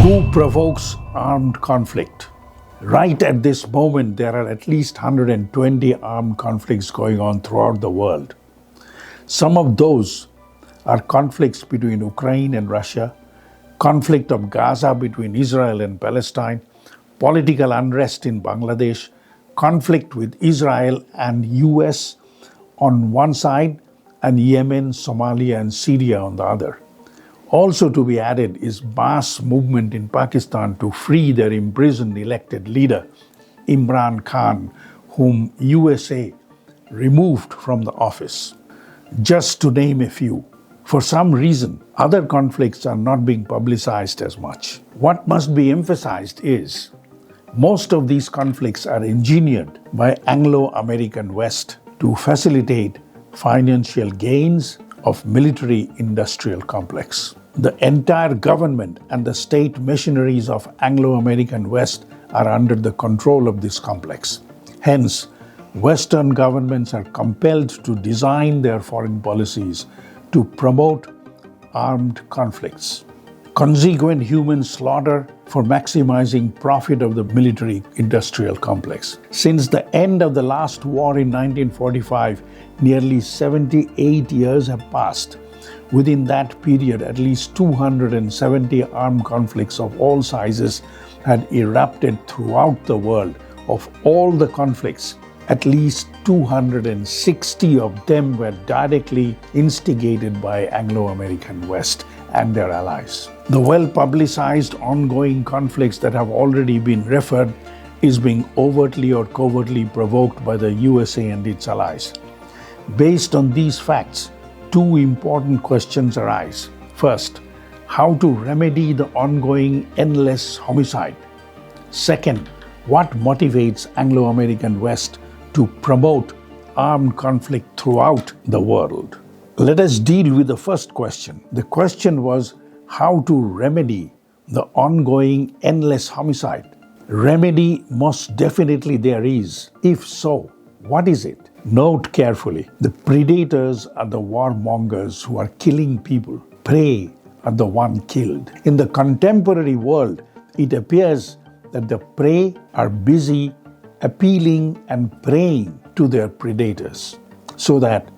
Who provokes armed conflict? Right at this moment, there are at least 120 armed conflicts going on throughout the world. Some of those are conflicts between Ukraine and Russia, conflict of Gaza between Israel and Palestine, political unrest in Bangladesh, conflict with Israel and US on one side, and Yemen, Somalia, and Syria on the other. Also to be added is mass movement in Pakistan to free their imprisoned elected leader, Imran Khan, whom USA removed from the office. Just to name a few. For some reason, other conflicts are not being publicized as much. What must be emphasized is, most of these conflicts are engineered by Anglo-American West to facilitate financial gains of military-industrial complex. The entire government and the state machineries of Anglo-American West are under the control of this complex. Hence, Western governments are compelled to design their foreign policies to promote armed conflicts. Consequent human slaughter for maximizing profit of the military-industrial complex. Since the end of the last war in 1945, nearly 78 years have passed. Within that period, at least 270 armed conflicts of all sizes had erupted throughout the world. Of all the conflicts, at least 260 of them were directly instigated by Anglo-American West and their allies. The well-publicized ongoing conflicts that have already been referred is being overtly or covertly provoked by the USA and its allies. Based on these facts, two important questions arise. First, how to remedy the ongoing endless homicide. Second, what motivates Anglo-American West to promote armed conflict throughout the world? Let us deal with the first question. The question was how to remedy the ongoing endless homicide. Remedy most definitely there is. If so, what is it? Note carefully, the predators are the warmongers who are killing people. Prey are the one killed. In the contemporary world, it appears that the prey are busy appealing and praying to their predators so that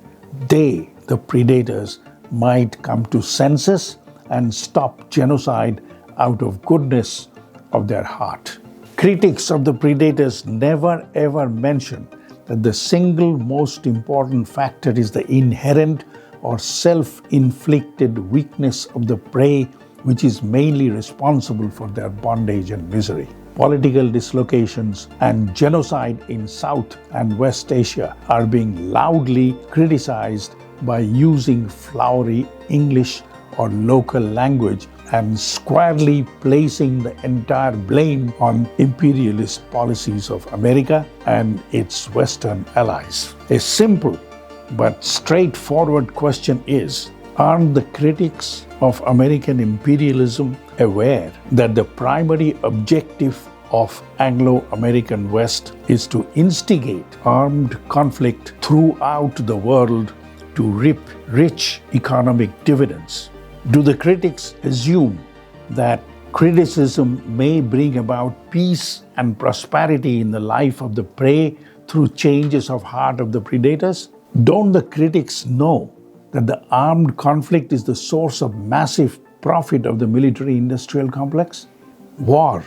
they, the predators, might come to senses and stop genocide out of goodness of their heart. Critics of the predators never ever mention that the single most important factor is the inherent or self-inflicted weakness of the prey, which is mainly responsible for their bondage and misery. Political dislocations and genocide in South and West Asia are being loudly criticized by using flowery English or local language and squarely placing the entire blame on imperialist policies of America and its Western allies. A simple but straightforward question is, aren't the critics of American imperialism aware that the primary objective of Anglo-American West is to instigate armed conflict throughout the world to reap rich economic dividends? Do the critics assume that criticism may bring about peace and prosperity in the life of the prey through changes of heart of the predators? Don't the critics know that the armed conflict is the source of massive profit of the military-industrial complex? War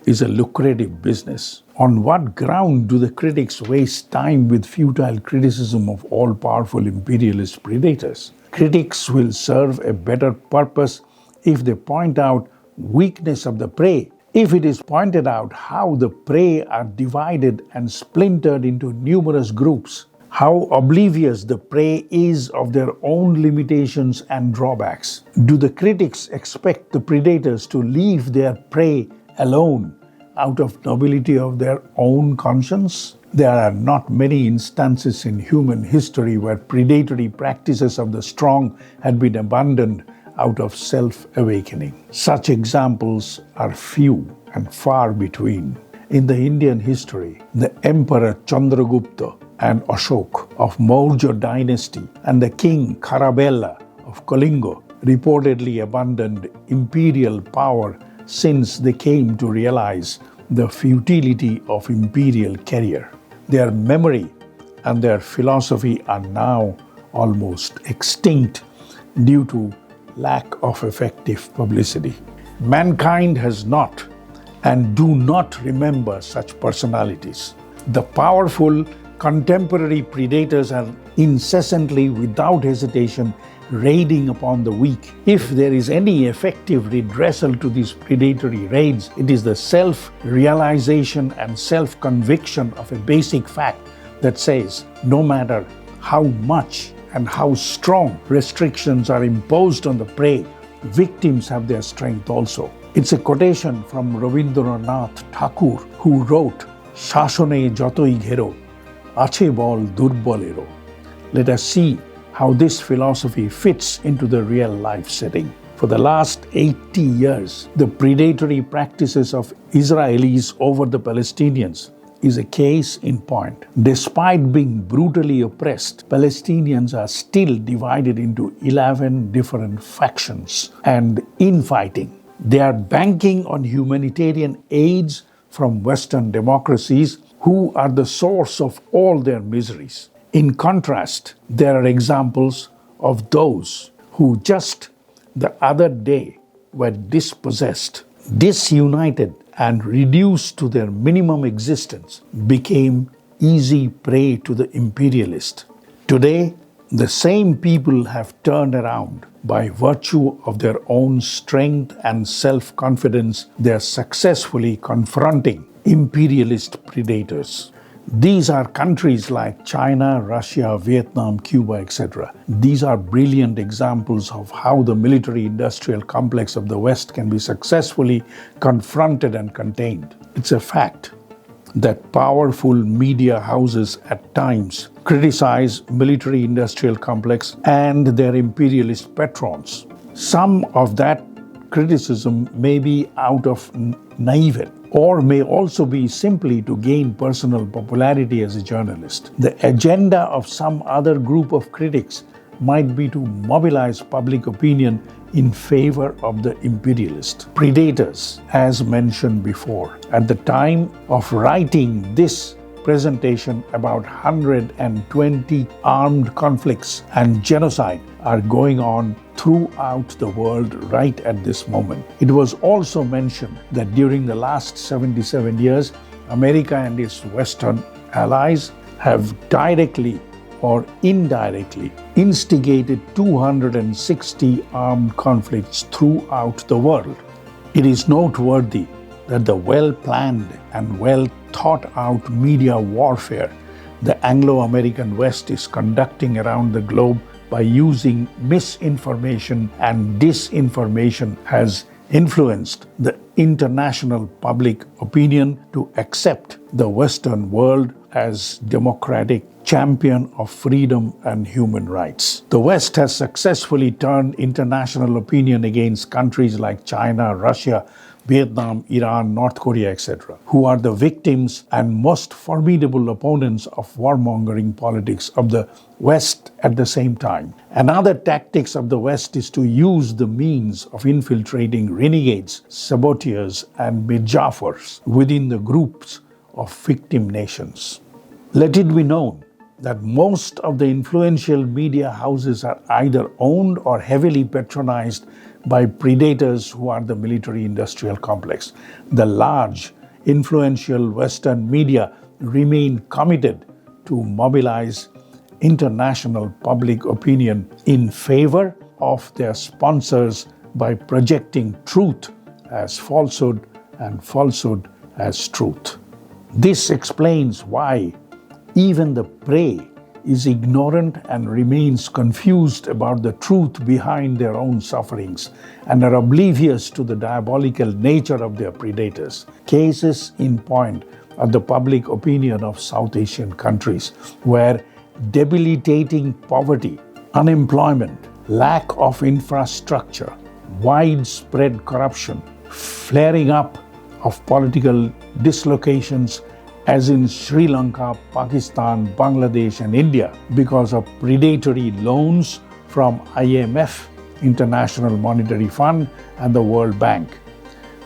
is a lucrative business. On what ground do the critics waste time with futile criticism of all-powerful imperialist predators? Critics will serve a better purpose if they point out weakness of the prey. If it is pointed out how the prey are divided and splintered into numerous groups, how oblivious the prey is of their own limitations and drawbacks. Do the critics expect the predators to leave their prey alone out of nobility of their own conscience? There are not many instances in human history where predatory practices of the strong had been abandoned out of self-awakening. Such examples are few and far between. In the Indian history, the Emperor Chandragupta and Ashok of Maurya dynasty and the King Kharavela of Kalinga reportedly abandoned imperial power since they came to realize the futility of imperial career. Their memory and their philosophy are now almost extinct due to lack of effective publicity. Mankind has not and do not remember such personalities. The powerful contemporary predators are incessantly, without hesitation, raiding upon the weak. If there is any effective redressal to these predatory raids, it is the self-realization and self-conviction of a basic fact that says, no matter how much and how strong restrictions are imposed on the prey, victims have their strength also. It's a quotation from Rabindranath Tagore, who wrote, "Shashone jotoi ghero, ache bol durbolero." Let us see how this philosophy fits into the real life setting. For the last 80 years, the predatory practices of Israelis over the Palestinians is a case in point. Despite being brutally oppressed, Palestinians are still divided into 11 different factions and infighting. They are banking on humanitarian aids from Western democracies, who are the source of all their miseries. In contrast, there are examples of those who just the other day were dispossessed, disunited, and reduced to their minimum existence, became easy prey to the imperialist. Today, the same people have turned around. By virtue of their own strength and self-confidence, they are successfully confronting imperialist predators. These are countries like China, Russia, Vietnam, Cuba, etc. These are brilliant examples of how the military-industrial complex of the West can be successfully confronted and contained. It's a fact that powerful media houses at times criticize military-industrial complex and their imperialist patrons. Some of that criticism may be out of naivete, or may also be simply to gain personal popularity as a journalist. The agenda of some other group of critics might be to mobilize public opinion in favor of the imperialist predators, as mentioned before. At the time of writing this presentation, about 120 armed conflicts and genocide are going on throughout the world right at this moment. It was also mentioned that during the last 77 years, America and its Western allies have directly or indirectly instigated 260 armed conflicts throughout the world. It is noteworthy that the well-planned and well-thought-out media warfare the Anglo-American West is conducting around the globe by using misinformation and disinformation has influenced the international public opinion to accept the Western world as democratic champion of freedom and human rights. The West has successfully turned international opinion against countries like China, Russia, Vietnam, Iran, North Korea, etc., who are the victims and most formidable opponents of warmongering politics of the West at the same time. Another tactics of the West is to use the means of infiltrating renegades, saboteurs, and Mirjafars within the groups of victim nations. Let it be known that most of the influential media houses are either owned or heavily patronized by predators who are the military-industrial complex. The large, influential Western media remain committed to mobilize international public opinion in favor of their sponsors by projecting truth as falsehood and falsehood as truth. This explains why even the prey is ignorant and remains confused about the truth behind their own sufferings and are oblivious to the diabolical nature of their predators. Cases in point are the public opinion of South Asian countries, where debilitating poverty, unemployment, lack of infrastructure, widespread corruption, flaring up of political dislocations as in Sri Lanka, Pakistan, Bangladesh, and India, because of predatory loans from IMF, International Monetary Fund, and the World Bank.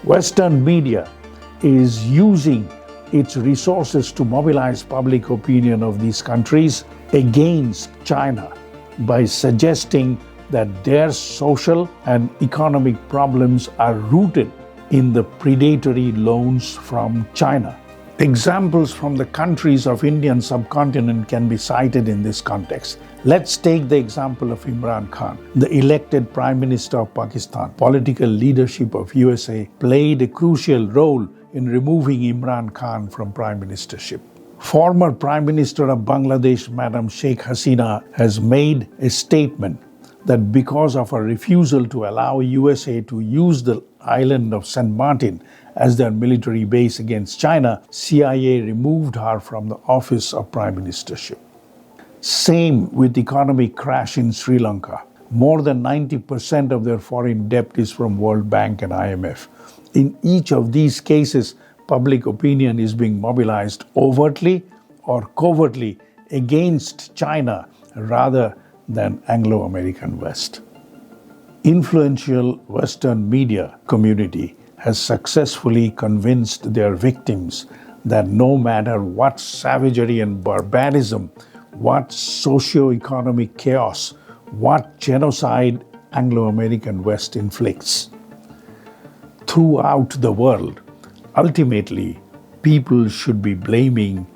Western media is using its resources to mobilize public opinion of these countries against China by suggesting that their social and economic problems are rooted in the predatory loans from China. Examples from the countries of Indian subcontinent can be cited in this context. Let's take the example of Imran Khan, the elected Prime Minister of Pakistan. Political leadership of USA played a crucial role in removing Imran Khan from Prime Ministership. Former Prime Minister of Bangladesh, Madam Sheikh Hasina, has made a statement that because of her refusal to allow USA to use the island of St. Martin as their military base against China, CIA removed her from the office of Prime Ministership. Same with economic crash in Sri Lanka. More than 90% of their foreign debt is from World Bank and IMF. In each of these cases, public opinion is being mobilized overtly or covertly against China rather than Anglo-American West. Influential Western media community has successfully convinced their victims that no matter what savagery and barbarism, what socio-economic chaos, what genocide Anglo-American West inflicts throughout the world, ultimately people should be blaming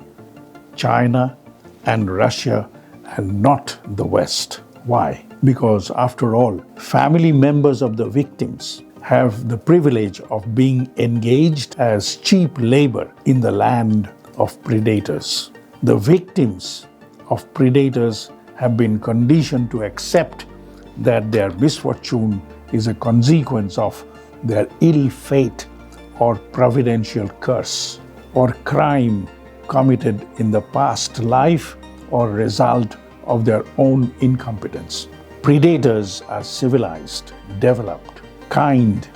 China and Russia and not the West. Why? Because after all, family members of the victims have the privilege of being engaged as cheap labor in the land of predators. The victims of predators have been conditioned to accept that their misfortune is a consequence of their ill fate or providential curse or crime committed in the past life or result of their own incompetence. Predators are civilized, developed, kind,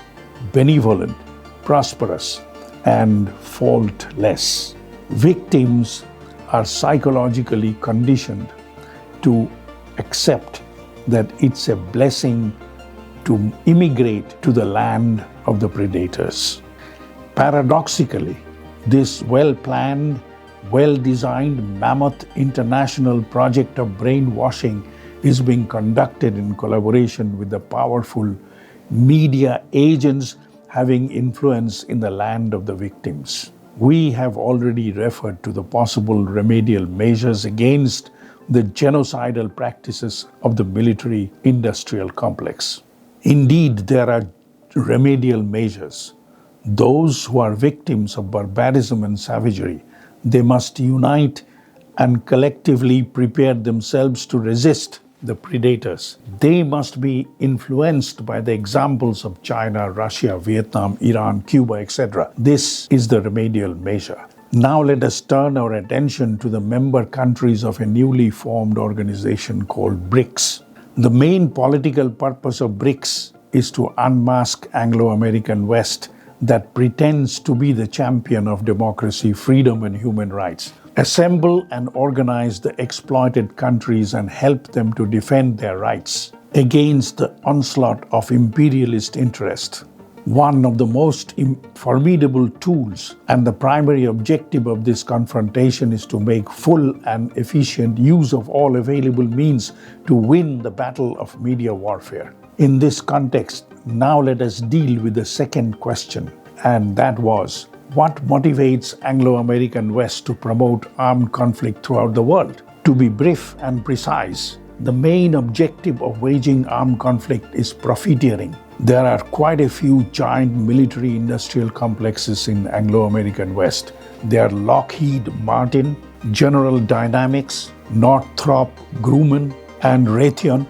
benevolent, prosperous, and faultless. Victims are psychologically conditioned to accept that it's a blessing to immigrate to the land of the predators. Paradoxically, this well-planned, well-designed mammoth international project of brainwashing is being conducted in collaboration with the powerful media agents having influence in the land of the victims. We have already referred to the possible remedial measures against the genocidal practices of the military-industrial complex. Indeed, there are remedial measures. Those who are victims of barbarism and savagery, they must unite and collectively prepare themselves to resist the predators. They must be influenced by the examples of China, Russia, Vietnam, Iran, Cuba, etc. This is the remedial measure. Now let us turn our attention to the member countries of a newly formed organization called BRICS. The main political purpose of BRICS is to unmask Anglo-American West that pretends to be the champion of democracy, freedom, and human rights. Assemble and organize the exploited countries and help them to defend their rights against the onslaught of imperialist interest. One of the most formidable tools and the primary objective of this confrontation is to make full and efficient use of all available means to win the battle of media warfare. In this context, now let us deal with the second question, and that was, what motivates Anglo-American West to promote armed conflict throughout the world? To be brief and precise, the main objective of waging armed conflict is profiteering. There are quite a few giant military-industrial complexes in Anglo-American West. They are Lockheed Martin, General Dynamics, Northrop Grumman, and Raytheon.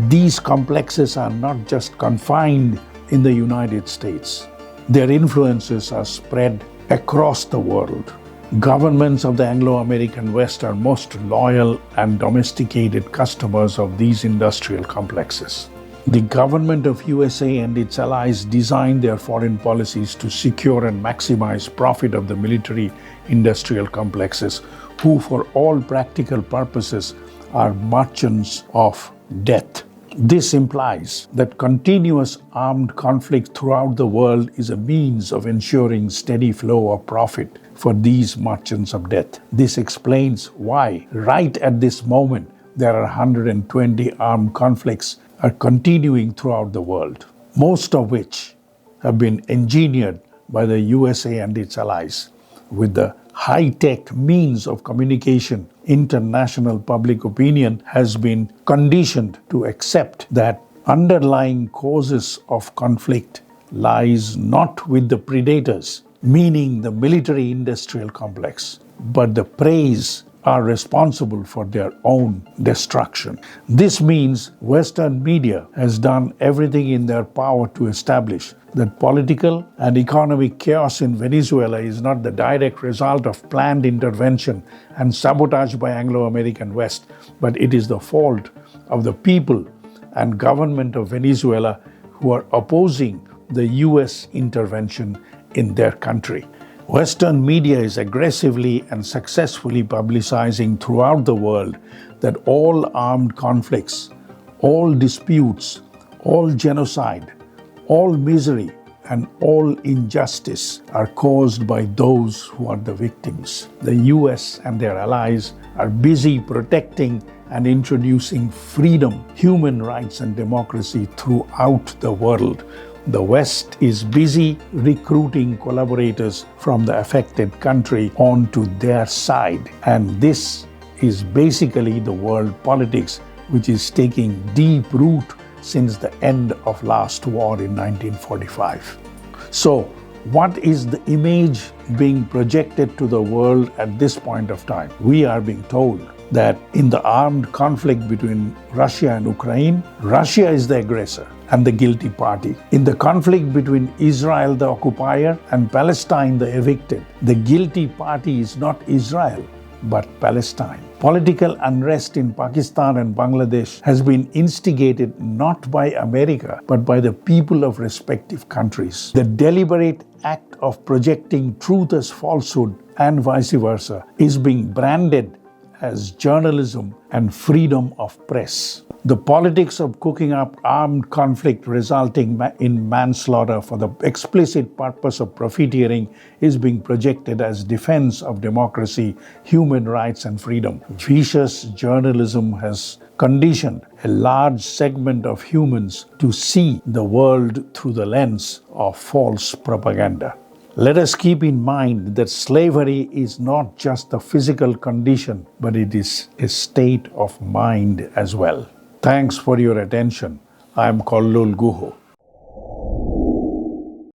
These complexes are not just confined in the United States. Their influences are spread across the world. Governments of the Anglo-American West are most loyal and domesticated customers of these industrial complexes. The government of USA and its allies design their foreign policies to secure and maximize profit of the military-industrial complexes, who for all practical purposes are merchants of death. This implies that continuous armed conflict throughout the world is a means of ensuring steady flow of profit for these merchants of death. This explains why, right at this moment, there are 120 armed conflicts are continuing throughout the world, most of which have been engineered by the USA and its allies. With the high-tech means of communication, international public opinion has been conditioned to accept that underlying causes of conflict lies not with the predators, meaning the military-industrial complex, but the preys are responsible for their own destruction. This means Western media has done everything in their power to establish that political and economic chaos in Venezuela is not the direct result of planned intervention and sabotage by Anglo-American West, but it is the fault of the people and government of Venezuela who are opposing the US intervention in their country. Western media is aggressively and successfully publicizing throughout the world that all armed conflicts, all disputes, all genocide, all misery, and all injustice are caused by those who are the victims. The US and their allies are busy protecting and introducing freedom, human rights, and democracy throughout the world. The West is busy recruiting collaborators from the affected country onto their side. And this is basically the world politics which is taking deep root since the end of last war in 1945. So, what is the image being projected to the world at this point of time? We are being told that in the armed conflict between Russia and Ukraine, Russia is the aggressor and the guilty party. In the conflict between Israel, the occupier, and Palestine, the evicted, the guilty party is not Israel, but Palestine. Political unrest in Pakistan and Bangladesh has been instigated not by America, but by the people of respective countries. The deliberate act of projecting truth as falsehood and vice versa is being branded as journalism and freedom of press. The politics of cooking up armed conflict resulting in manslaughter for the explicit purpose of profiteering is being projected as defense of democracy, human rights, and freedom. Vicious journalism has conditioned a large segment of humans to see the world through the lens of false propaganda. Let us keep in mind that slavery is not just a physical condition, but it is a state of mind as well. Thanks for your attention. I am Kollul Guha.